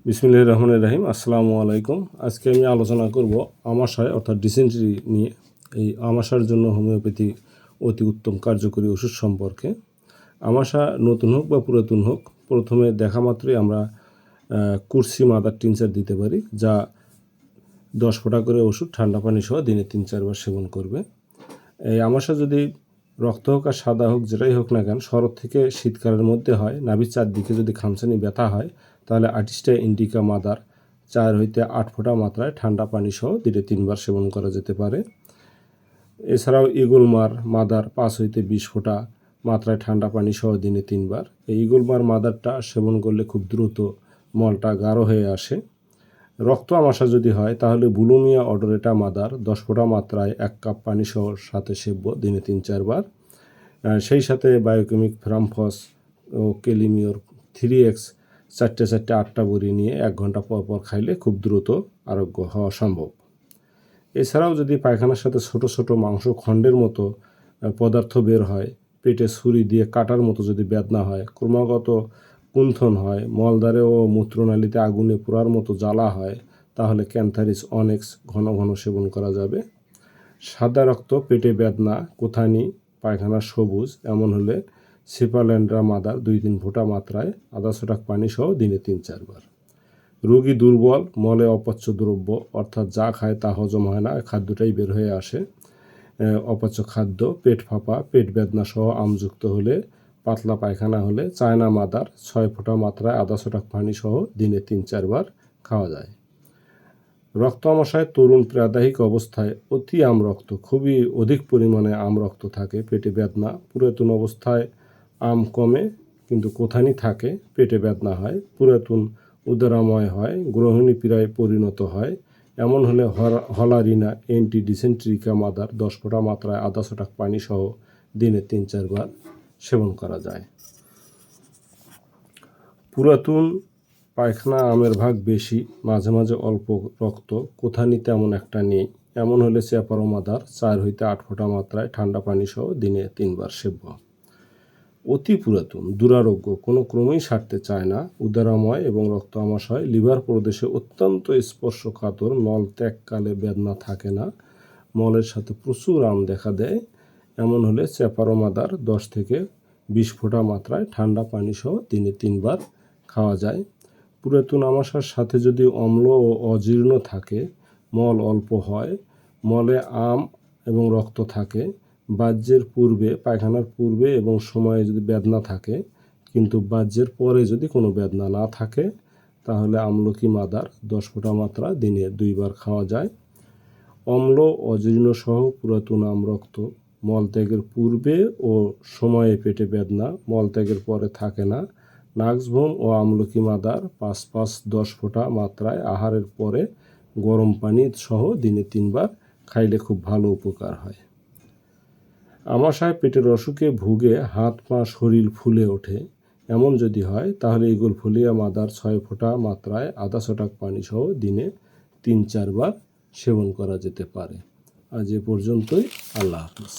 বিসমিল্লাহির রহমানির রহিম। আসসালামু আলাইকুম। আজকে আমি আলোচনা করব আমাশয় অর্থাৎ ডিসেন্ট্রি নিয়ে। এই আমাশার জন্য হোমিওপ্যাথি অতি উত্তম কার্যকরী ওষুধ সম্পর্কে। আমাশা নতুন হোক বা পুরাতন হোক, প্রথমে দেখা মাত্রই আমরা কুরসি মাদার টিনচার দিতে পারি, যা 10 ফোঁটা করে ওষুধ ঠান্ডা পানি সহ দিনে 3-4 বার সেবন করবে। এই আমাশা যদি রক্ত হোক আর সাদা হোক, যেটাই হোক না কেন, শরৎ থেকে শীতকালের মধ্যে হয়, নাভির চারদিকে যদি খামচানি ব্যথা হয়, তাহলে আর্টিস্টা ইন্ডিকা মাদার 4 হইতে 8 ফোঁটা মাত্রায় ঠান্ডা পানি সহ দিনে 3 বার সেবন করা যেতে পারে। এছাড়াও ইগলমার মাদার 5 হইতে 20 ফোঁটা মাত্রায় ঠান্ডা পানি সহ দিনে 3 বার। এই ইগলমার মাদারটা সেবন করলে খুব দ্রুত মলটা গাঢ় হয়ে আসে। রক্ত আমাশা যদি হয়, তাহলে বুলোমিয়া অডোরেটা মাদার 10 ফোঁটা মাত্রায় 1 কাপ পানি সহ সাথে সেব্য দিনে 3-4 বার। সেই সাথে বায়োকেমিক ফ্রামফস ও কেলিমিওর 3x 4-8টা বড়ি নিয়ে 1 ঘন্টা পর পর খাইলে খুব দ্রুত আরোগ্য হওয়া সম্ভব। এছাড়াও যদি পায়খানার সাথে ছোট ছোট মাংস খণ্ডের মতো পদার্থ বের হয়, পেটে ছুরি দিয়ে কাটার মতো যদি বেদনা হয়, ক্রমাগত কুণ্ঠন হয়, মলদ্বারে ও মূত্রনালীতে আগুনে পোড়ার মতো জ্বালা হয়, তাহলে ক্যান্থারিস অনেক্স ঘন ঘন সেবন করা যাবে। সাদা রক্ত, পেটে বেদনা, কোথানি, পায়খানা সবুজ এমন হলে সিপাল্যান্ড্রা মাদার 2-3 ফোঁটা মাত্রায় আধা ছটাক পানি সহ দিনে 3-4 বার। রোগী দুর্বল, মলে অপচ্য দ্রব্য অর্থাৎ যা খায় তা হজম হয় না, খাদ্যটাই বের হয়ে আসে, অপচ্য খাদ্য, পেট ফাঁপা, পেট বেদনা সহ আমযুক্ত হলে, পাতলা পায়খানা হলে চায়না মাদার 6 ফোঁটা মাত্রায় আধা ছটাক পানি সহ দিনে 3-4 বার খাওয়া যায়। রক্ত আমাশায় তরুণ প্রাদাহিক অবস্থায় অতি আমরক্ত, খুবই অধিক পরিমাণে আমরক্ত থাকে, পেটে বেদনা। পুরাতন অবস্থায় আম কমে কিন্তু কোথানি থাকে, পেটে বেদনা হয়, পুরাতন উদরাময় হয়, গ্রহণী পীড়ায় পরিণত হয়। এমন হলে হলারিনা এন্টি ডিসেন্ট্রিকা মাদার 10 ফোঁটা মাত্রায় আধা ছটাক পানি সহ দিনে 3-4 বার সেবন করা যায়। পুরাতন পায়খানা আমের ভাগ বেশি, মাঝে মাঝে অল্প রক্ত, কোথানি তেমন একটা নেই, এমন হলে চ্যাপারো মাদার 4 হইতে 8 ফোঁটা মাত্রায় ঠান্ডা পানি সহ দিনে 3 বার সেব্য। অতি পুরাতন, দুরারোগ্য, কোনো ক্রমেই সারতে চায় না, উদারাময় এবং রক্ত আমাশয়, লিভার প্রদেশে অত্যন্ত স্পর্শকাতর, মল ত্যাগকালে বেদনা থাকে না, মলের সাথে প্রচুর আম দেখা দেয়, এমন হলে চ্যাপারো মাদার 10 থেকে 20 ফোঁটা মাত্রায় ঠান্ডা পানি সহ দিনে 3 বার খাওয়া যায়। পুরাতন আমাশার সাথে যদি অম্ল ও অজীর্ণ থাকে, মল অল্প হয়, মলে আম এবং রক্ত থাকে, বাহ্যের পূর্বে, পায়খানার পূর্বে এবং সময়ে যদি বেদনা থাকে, কিন্তু বাহ্যের পরে যদি কোনো বেদনা না থাকে, তাহলে আমলকি মাদার 10 ফোঁটা মাত্রা দিনে 2 বার খাওয়া যায়। অম্ল অজীর্ণ সহ পুরাতন আমরক্ত, মলত্যাগের পূর্বে ও সময়ে পেটে বেদনা, মলত্যাগের পরে থাকে না, নাক্সভোম ও আমলকি মাদার 5-10 ফোঁটা মাত্রায় আহারের পরে গরম পানি সহ দিনে 3 বার খাইলে খুব ভালো উপকার হয়। আমাশায় পেটের অসুখে ভুগে হাত পা শরীর ফুলে ওঠে, এমন যদি হয়, তাহলে ইগলফোলিয়া মাদার 6 ফোঁটা মাত্রায় আধা ছটাক পানি সহ দিনে 3-4 বার সেবন করা যেতে পারে। আজ এ পর্যন্তই। আল্লাহ হাফিজ।